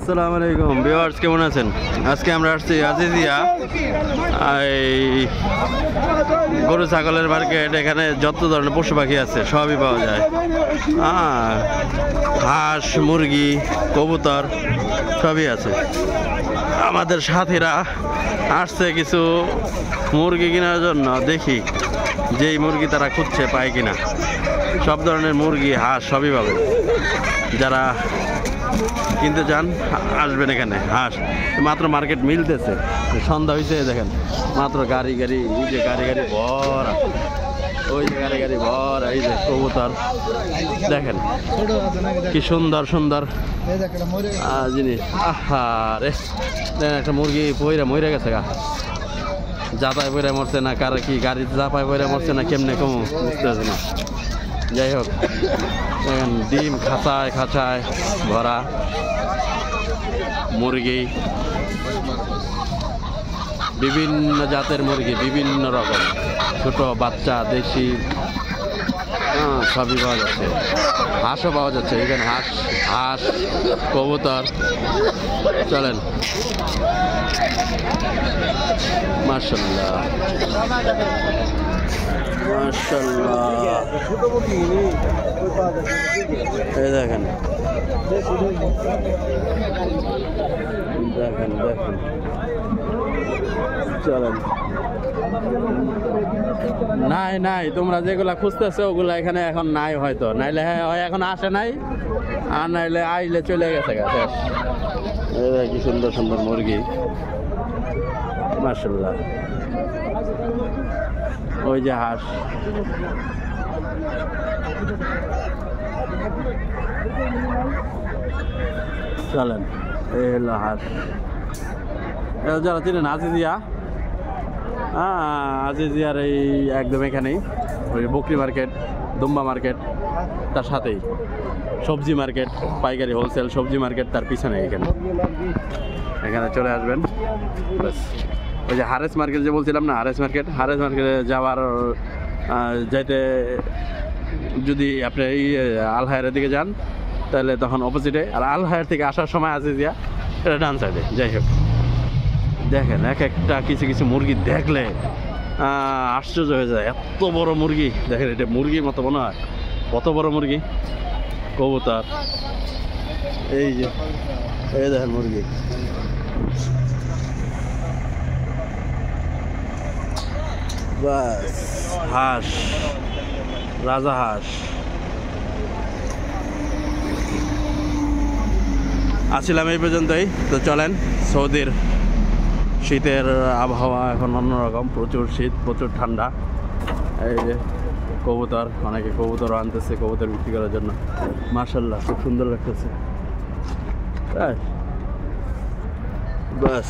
আসসালামু আলাইকুম ভিউয়ার্স, কেমন আছেন? আজকে আমরা আসছি আজিজিয়া এই গরু ছাগলের মার্কেট। এখানে যত ধরনের পশু পাখি আছে সবই পাওয়া যায়। হাঁস, মুরগি, কবুতর সবই আছে। আমাদের সাথীরা আসছে কিছু মুরগি কেনার জন্য। দেখি যেই মুরগি তারা খুঁজছে পায় কিনা। সব ধরনের মুরগি, হাঁস সবই পাবে। যারা কিনতে চান আসবেন এখানে। হাঁস মাত্র মার্কেট মিলতেছে, সন্ধ্যা হয়েছে। দেখেন মাত্র গাড়ি গাড়ি, এই যে গাড়ি গাড়ি ভরা, ওই যে গাড়ি গাড়ি ভরা। এই যে কবুতর দেখেন কি সুন্দর সুন্দর জিনিস। আহা রে, দেখেন একটা মুরগি পইরা মরে গেছে গা। যাতায় পইরা মরছে না কার কি গাড়িতে চাপায় পইরা মরছে না কেমনে কম বুঝতে পারছি না। যাই হোক, দেখেন ডিম খাঁচায় খাঁচায় ভরা মুরগি, বিভিন্ন জাতের মুরগি, বিভিন্ন রকম, ছোট বাচ্চা, দেশি, সবই পাওয়া যাচ্ছে। হাঁসও পাওয়া যাচ্ছে এখানে। হাঁস, কবুতর। চলেন, মাশাআল্লাহ মাশাআল্লাহ। এই দেখেন দেখেন দেখেন। চলেন। নাই নাই, তোমরা যেগুলা খুঁজতেছো ওগুলা এখানে এখন নাই, হয়তো নাইলে হয় এখন আসে নাই, আর নাইলে আইলে চলে গেছে শেষ। কি সুন্দর সুন্দর মুরগি, মাশাআল্লাহ। ওই যে হাঁস, চলেন। এই হলো হাঁস। যারা চিনেন আজিজিয়া, আজিজিয়ার এই একদম এখানেই ওই বকরি মার্কেট, দুম্বা মার্কেট, তার সাথেই সবজি মার্কেট, পাইকারি হোলসেল সবজি মার্কেট তার পিছনে। এখানে চলে আসবেন ব্যাস। ওই যে হারেস মার্কেট যে বলছিলাম না, হারেস মার্কেটে যাইতে যদি আপনি এই আলহায়ের দিকে যান তাহলে তখন অপোজিটে, আর আলহায়ের থেকে আসার সময় আজিজিয়া এটা ডান সাইডে। যাই হোক, দেখেন এক একটা কিছু কিছু মুরগি দেখলে আশ্চর্য হয়ে যায়। এত বড় মুরগি দেখেন, এটা মুরগির মতো মনে হয়, কত বড় মুরগি। কবুতর, এই যে এই দেখেন মুরগি। বাস, হাঁস, রাজা হাঁস। আসছিলাম এই পর্যন্তই। তো চলেন, সৌদির শীতের আবহাওয়া এখন অন্যরকম, প্রচুর শীত, প্রচুর ঠান্ডা। এই যে কবুতর, অনেকে কবুতর আনতেছে কবুতর বিক্রি করার জন্য। মাশাআল্লাহ, খুব সুন্দর লাগতেছে। বাস।